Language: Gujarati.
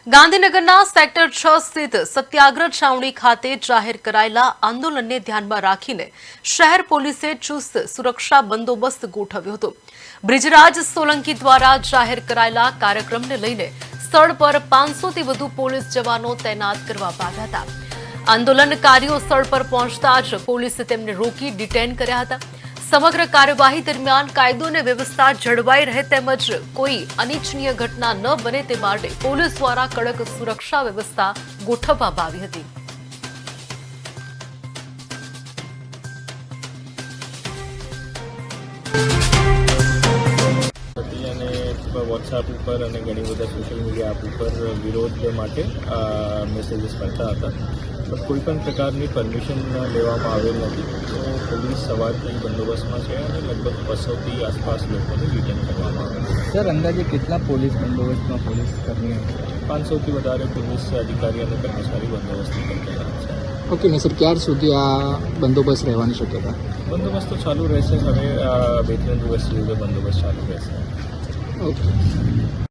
ગાંધીનગરના સેક્ટર 6 સ્થિત સત્યાગ્રહ છાવણી ખાતે જાહેર કરાયેલા આંદોલનને ધ્યાનમાં રાખીને શહેર પોલીસે ચુસ્ત સુરક્ષા બંદોબસ્ત ગોઠવ્યો હતો। બ્રિજરાજ સોલંકી દ્વારા જાહેર કરાયેલા કાર્યક્રમને લઈને સ્થળ પર 500થી વધુ પોલીસ જવાનો તૈનાત કરવામાં આવ્યા હતા। આંદોલનકારીઓ સ્થળ પર પહોંચતા જ પોલીસે તેમને રોકી ડિટેન કર્યા હતા। સમગ્ર કાર્યવાહી દરમિયાન કાયદો અને વ્યવસ્થા જળવાઈ રહે તેમજ કોઈ અનિચ્છનીય ઘટના ન બને તે માટે પોલીસ દ્વારા કડક સુરક્ષા વ્યવસ્થા ગોઠવવામાં આવી હતી। વોટ્સએપ ઉપર અને ઘણી બધા સોશિયલ મીડિયા એપ ઉપર વિરોધ માટે મેસેજીસ કરતા હતા, પણ કોઈ પણ પ્રકારની પરમિશન લેવામાં આવેલ નથી। તો પોલીસ સવારથી બંદોબસ્તમાં છે અને લગભગ 200થી આસપાસ લોકોને રિટર્ન કરવામાં આવે છે। સર, અંદાજે કેટલા પોલીસ બંદોબસ્તમાં પોલીસ કર્મીઓ? 500થી વધારે પોલીસ અધિકારી અને કર્મચારી બંદોબસ્ત કરતા છે। ઓકે ને સર, ક્યાર સુધી આ બંદોબસ્ત રહેવાની શક્યતા? બંદોબસ્ત તો ચાલુ રહેશે, હવે 2-3 દિવસ સુધી બંદોબસ્ત ચાલુ રહેશે। ઓકે।